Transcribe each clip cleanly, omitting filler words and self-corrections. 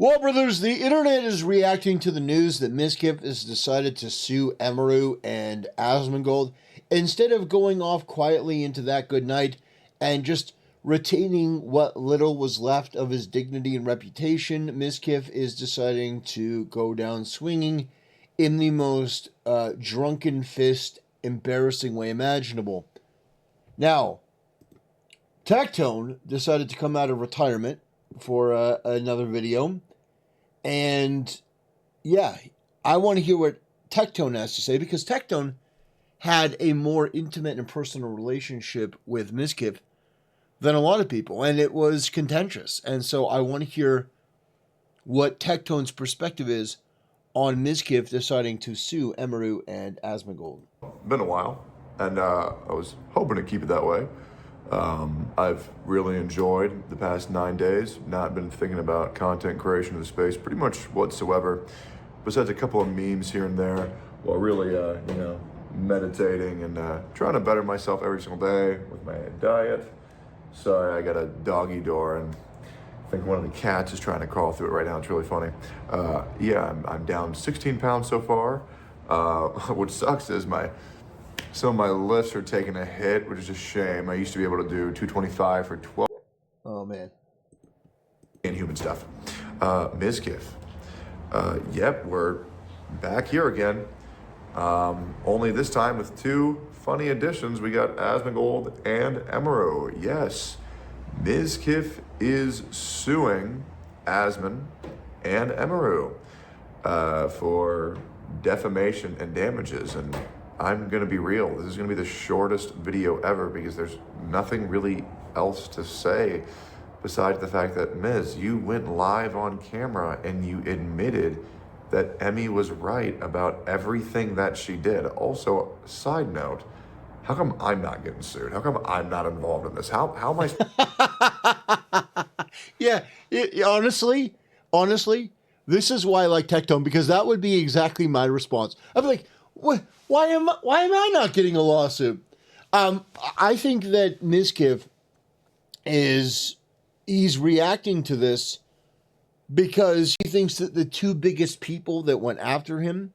Well, brothers, the internet is reacting to the news that Mizkiff has decided to sue Emaru and Asmongold. Instead of going off quietly into that good night and just retaining what little was left of his dignity and reputation, Mizkiff is deciding to go down swinging in the most drunken fist, embarrassing way imaginable. Now, Tectone decided to come out of retirement for another video. And yeah, I want to hear what Tectone has to say, because Tectone had a more intimate and personal relationship with Mizkiff than a lot of people, and it was contentious. And so I want to hear what Tectone's perspective is on Mizkiff deciding to sue Emaru and Asmongold. Been a while, and I was hoping to keep it that way. I've really enjoyed the past 9 days, not been thinking about content creation in the space pretty much whatsoever, besides a couple of memes here and there, while really, meditating and trying to better myself every single day with my diet. Sorry, I got a doggy door, and I think one of the cats is trying to crawl through it right now. It's really funny. I'm down 16 pounds so far. What sucks is some of my lifts are taking a hit, which is a shame. I used to be able to do 225 for 12. Oh, man. Inhuman stuff. Mizkiff. Yep, we're back here again. Only this time with two funny additions. We got Asmongold and Emaru. Yes, Mizkiff is suing Asmon and Emaru for defamation and damages. And I'm going to be real. This is going to be the shortest video ever, because there's nothing really else to say besides the fact that, Miz, you went live on camera and you admitted that Emmy was right about everything that she did. Also, side note, how come I'm not getting sued? How come I'm not involved in this? How am I? Yeah, honestly, this is why I like Tectone, because that would be exactly my response. I'd be like, why am I not getting a lawsuit? I think that Mizkiff he's reacting to this because he thinks that the two biggest people that went after him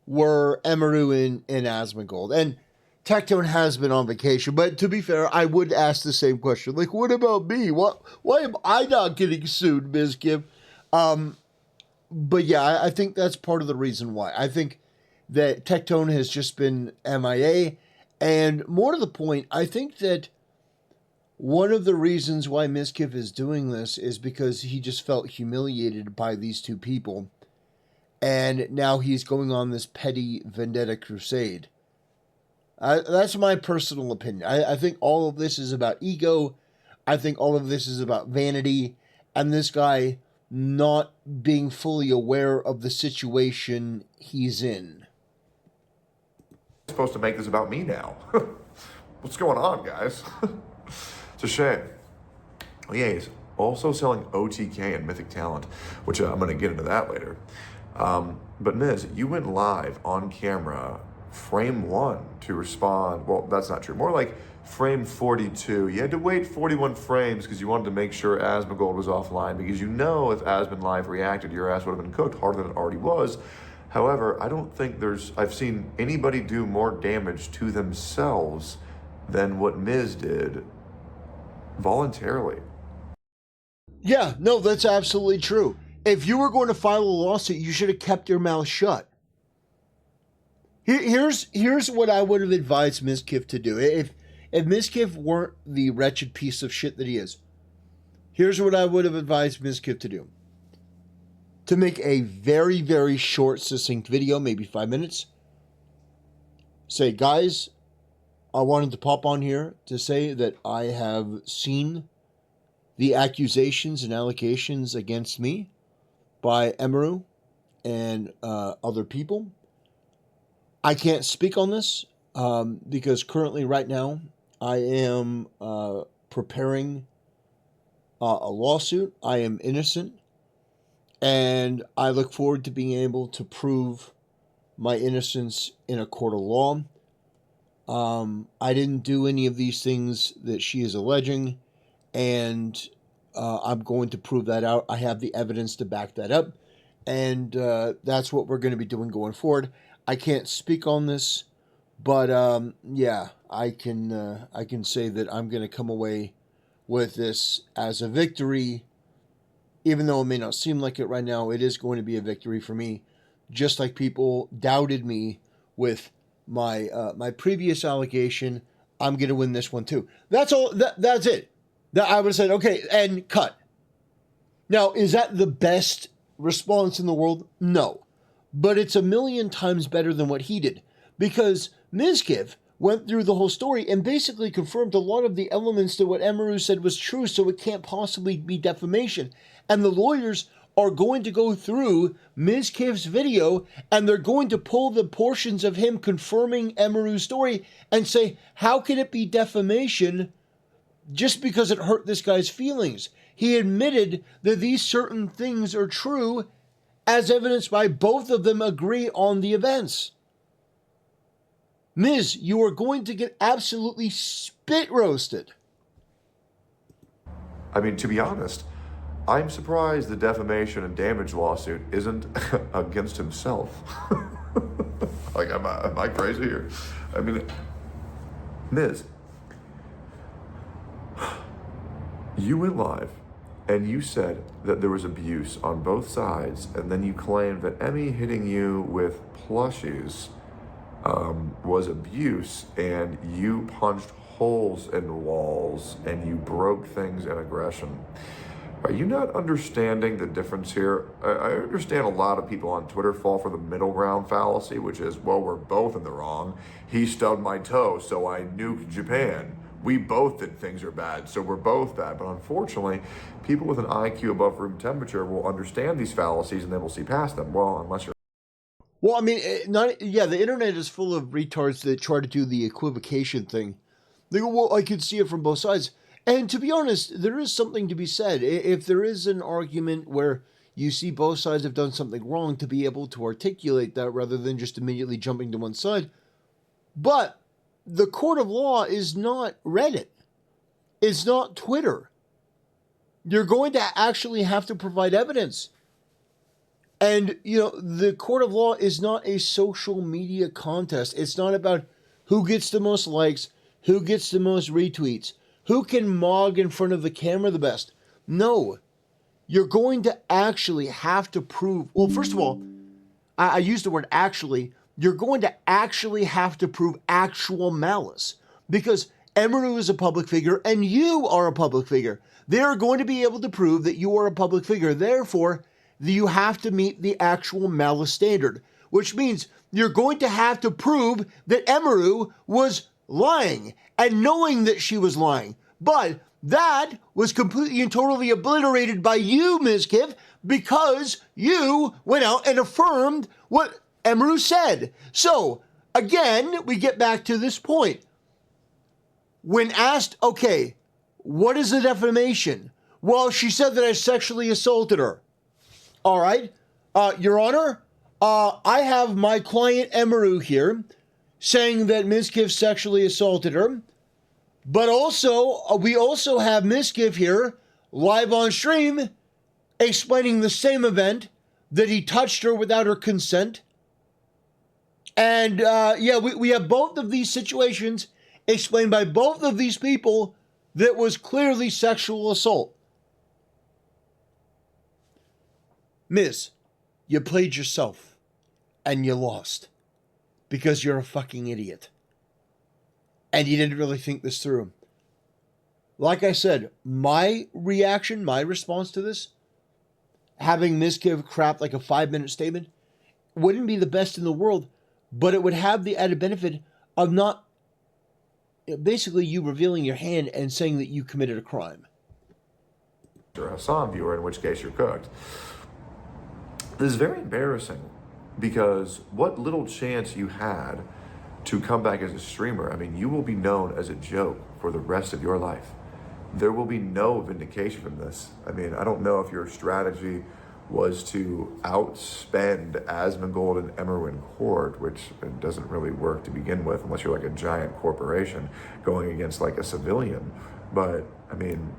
were Emaru and Asmongold. And Tectone has been on vacation, but to be fair, I would ask the same question. Like, what about me? Why am I not getting sued, Mizkiff? But yeah, I think that's part of the reason why. I think that Tectone has just been MIA. And more to the point, I think that one of the reasons why Mizkiff is doing this is because he just felt humiliated by these two people. And now he's going on this petty vendetta crusade. That's my personal opinion. I think all of this is about ego. I think all of this is about vanity. And this guy not being fully aware of the situation he's in. Supposed to make this about me now. What's going on, guys? It's a shame. Well, yeah, he's also selling OTK and Mythic Talent, which I'm going to get into that later. But Miz, you went live on camera, frame 1, to respond. Well, that's not true. More like frame 42. You had to wait 41 frames because you wanted to make sure Asmongold was offline, because you know if Asmon live reacted, your ass would have been cooked harder than it already was. However, I don't think I've seen anybody do more damage to themselves than what Miz did voluntarily. Yeah, no, that's absolutely true. If you were going to file a lawsuit, you should have kept your mouth shut. Here's what I would have advised Mizkiff to do. If Mizkiff weren't the wretched piece of shit that he is, here's what I would have advised Mizkiff to do. To make a very, very short, succinct video, maybe 5 minutes. Say, guys, I wanted to pop on here to say that I have seen the accusations and allegations against me by Emaru and other people. I can't speak on this because currently, right now, I am preparing a lawsuit. I am innocent. And I look forward to being able to prove my innocence in a court of law. I didn't do any of these things that she is alleging. And I'm going to prove that out. I have the evidence to back that up. And that's what we're going to be doing going forward. I can't speak on this, but yeah, I can say that I'm going to come away with this as a victory. Even though it may not seem like it right now, it is going to be a victory for me. Just like people doubted me with my my previous allegation, I'm going to win this one too. That's all. That's it. That I would have said, okay, and cut. Now, is that the best response in the world? No. But it's a million times better than what he did. Because Mizkiff went through the whole story and basically confirmed a lot of the elements to what Emaru said was true, so it can't possibly be defamation. And the lawyers are going to go through Mizkiff's video and they're going to pull the portions of him confirming Emaru's story and say, how can it be defamation just because it hurt this guy's feelings? He admitted that these certain things are true, as evidenced by both of them agree on the events. Miz, you are going to get absolutely spit roasted. I mean, to be honest, I'm surprised the defamation and damage lawsuit isn't against himself. Like, am I crazy here? I mean, Miz, you went live and you said that there was abuse on both sides, and then you claimed that Emmy hitting you with plushies was abuse, and you punched holes in walls and you broke things in aggression. Are you not understanding the difference here? I understand a lot of people on Twitter fall for the middle ground fallacy, which is, well, we're both in the wrong. He stubbed my toe, so I nuked Japan. We both did things are bad, so we're both bad. But unfortunately, people with an IQ above room temperature will understand these fallacies and they will see past them. Well, unless you're... Well, I mean, the internet is full of retards that try to do the equivocation thing. They go, well, I could see it from both sides. And to be honest, there is something to be said. If there is an argument where you see both sides have done something wrong, to be able to articulate that rather than just immediately jumping to one side. But the court of law is not Reddit. It's not Twitter. You're going to actually have to provide evidence. And, the court of law is not a social media contest. It's not about who gets the most likes, who gets the most retweets, who can mog in front of the camera the best. No. You're going to actually have to prove... Well, first of all, I used the word actually. You're going to actually have to prove actual malice. Because Emaru is a public figure and you are a public figure. They're going to be able to prove that you are a public figure. Therefore, you have to meet the actual malice standard. Which means you're going to have to prove that Emaru was lying and knowing that she was lying. But that was completely and totally obliterated by you, Mizkiff, because you went out and affirmed what Emaru said. So, again, we get back to this point. When asked, okay, what is the defamation? Well, she said that I sexually assaulted her. All right. Your Honor, I have my client Emaru here saying that Mizkiff sexually assaulted her. But also, we also have Mizkiff here live on stream explaining the same event, that he touched her without her consent. And we have both of these situations explained by both of these people that was clearly sexual assault. Miz, you played yourself and you lost because you're a fucking idiot. And you didn't really think this through. Like I said, my reaction, my response to this, having Mizkiff crap like a 5-minute statement, wouldn't be the best in the world, but it would have the added benefit of not, basically you revealing your hand and saying that you committed a crime. You're a Hassan viewer, in which case you're cooked. This is very embarrassing because what little chance you had to come back as a streamer, I mean, you will be known as a joke for the rest of your life. There will be no vindication from this. I mean, I don't know if your strategy was to outspend Asmongold and Emaru in court, which doesn't really work to begin with unless you're like a giant corporation going against like a civilian. But I mean,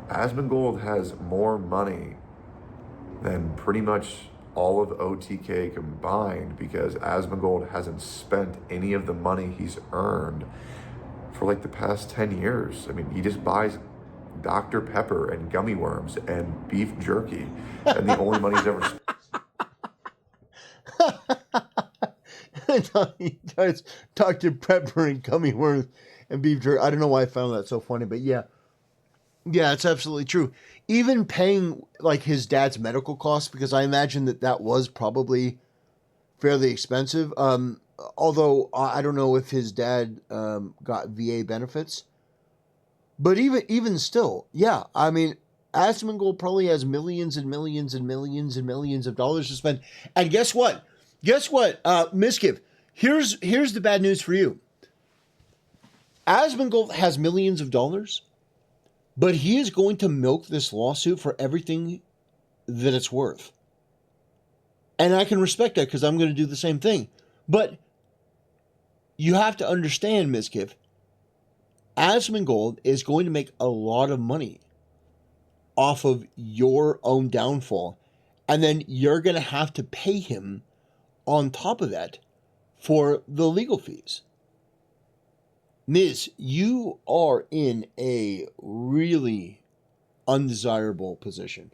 Asmongold has more money than pretty much all of OTK combined, because Asmongold hasn't spent any of the money he's earned for like the past 10 years. I mean, he just buys Dr. Pepper and gummy worms and beef jerky, and the only money he's ever spent. He does Dr. Pepper and gummy worms and beef jerky. I don't know why I found that so funny, but yeah. Yeah, it's absolutely true. Even paying like his dad's medical costs, because I imagine that was probably fairly expensive. Although I don't know if his dad got VA benefits, but even still, yeah. I mean, Asmongold probably has millions and millions and millions and millions of dollars to spend. And guess what? Mizkif, here's the bad news for you. Asmongold has millions of dollars, but he is going to milk this lawsuit for everything that it's worth. And I can respect that, because I'm going to do the same thing. But you have to understand, Mizkif, Asmongold is going to make a lot of money off of your own downfall. And then you're going to have to pay him on top of that for the legal fees. Miz, you are in a really undesirable position.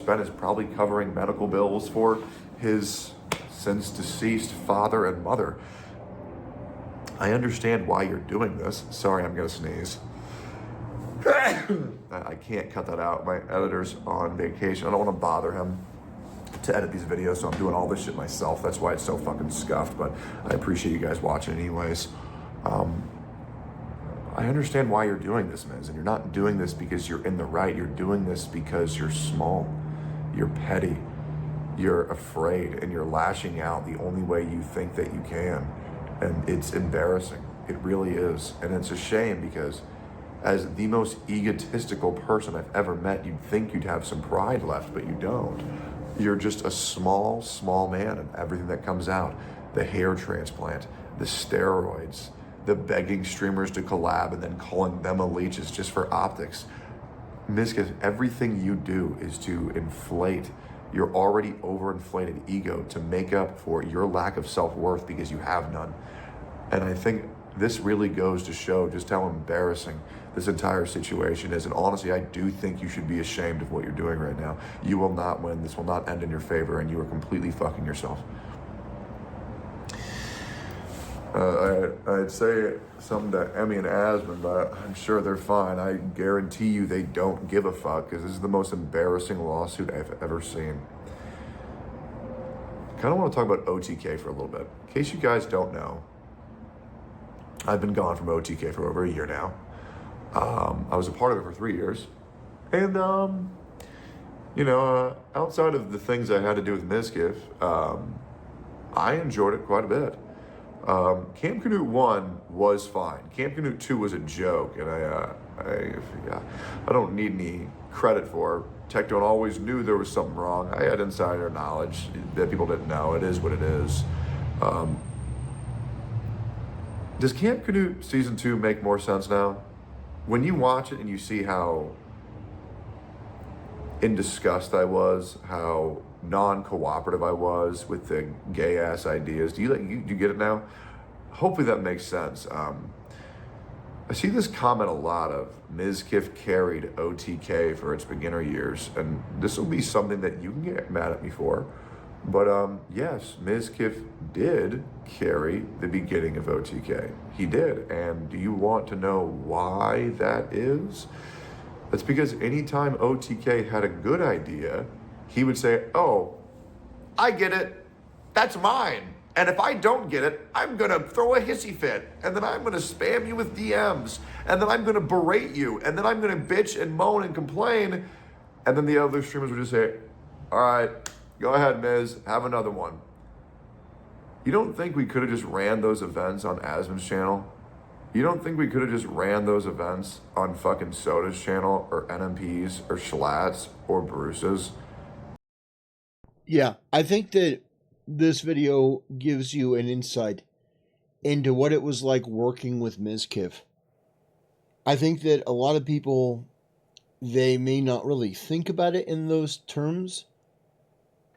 Ben is probably covering medical bills for his since deceased father and mother. I understand why you're doing this. Sorry, I'm gonna sneeze. I can't cut that out. My editor's on vacation. I don't want to bother him to edit these videos, so I'm doing all this shit myself. That's why it's so fucking scuffed, but I appreciate you guys watching anyways. I understand why you're doing this, Miz, and you're not doing this because you're in the right. You're doing this because you're small, you're petty, you're afraid, and you're lashing out the only way you think that you can. And it's embarrassing. It really is. And it's a shame, because as the most egotistical person I've ever met, you'd think you'd have some pride left, but you don't. You're just a small, small man, and everything that comes out, the hair transplant, the steroids, the begging streamers to collab and then calling them a leeches just for optics. Mizkiff, everything you do is to inflate your already overinflated ego to make up for your lack of self-worth, because you have none. And I think this really goes to show just how embarrassing this entire situation is. And honestly, I do think you should be ashamed of what you're doing right now. You will not win. This will not end in your favor, and you are completely fucking yourself. I'd say something to Emmy and Asmon, but I'm sure they're fine. I guarantee you they don't give a fuck, because this is the most embarrassing lawsuit I've ever seen. I kind of want to talk about OTK for a little bit. In case you guys don't know, I've been gone from OTK for over a year now. I was a part of it for 3 years. And, outside of the things I had to do with Mizkiff, I enjoyed it quite a bit. Camp Canute 1 was fine. Camp Canute 2 was a joke, and I don't need any credit for. Tectone always knew there was something wrong. I had insider knowledge that people didn't know. It is what it is. Does Camp Canute Season 2 make more sense now? When you watch it and you see how in disgust I was, how non-cooperative I was with the gay-ass ideas, do you get it now? Hopefully that makes sense. I see this comment a lot of Mizkiff carried OTK for its beginner years, and this will be something that you can get mad at me for. But yes, Mizkiff did carry the beginning of OTK. He did. And do you want to know why that is? That's because anytime OTK had a good idea, he would say, "Oh, I get it. That's mine. And if I don't get it, I'm going to throw a hissy fit. And then I'm going to spam you with DMs. And then I'm going to berate you. And then I'm going to bitch and moan and complain." And then the other streamers would just say, "All right, go ahead, Miz, have another one." You don't think we could have just ran those events on Asmon's channel? You don't think we could have just ran those events on fucking Soda's channel, or NMP's, or Schlatt's, or Bruce's? Yeah, I think that this video gives you an insight into what it was like working with Mizkiff. I think that a lot of people they may not really think about it in those terms.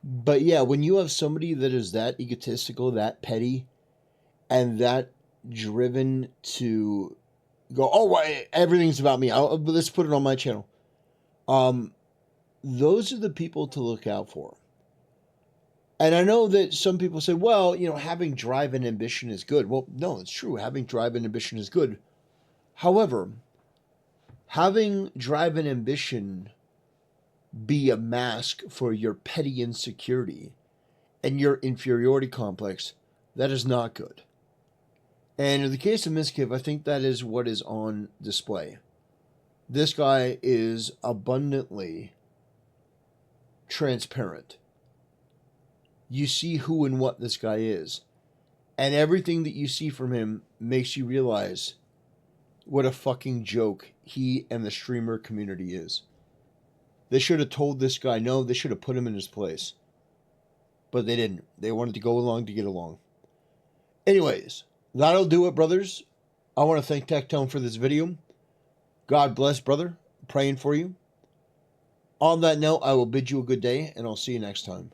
But yeah, when you have somebody that is that egotistical, that petty, and that driven to go, oh, everything's about me. Let's put it on my channel. Those are the people to look out for. And I know that some people say, well, having drive and ambition is good. Well, no, it's true. Having drive and ambition is good. However, having drive and ambition be a mask for your petty insecurity and your inferiority complex, that is not good. And in the case of Mizkiff, I think that is what is on display. This guy is abundantly transparent. You see who and what this guy is. And everything that you see from him makes you realize what a fucking joke he and the streamer community is. They should have told this guy no. They should have put him in his place. But they didn't. They wanted to go along to get along. Anyways, that'll do it, brothers. I want to thank Tectone for this video. God bless, brother. Praying for you. On that note, I will bid you a good day, and I'll see you next time.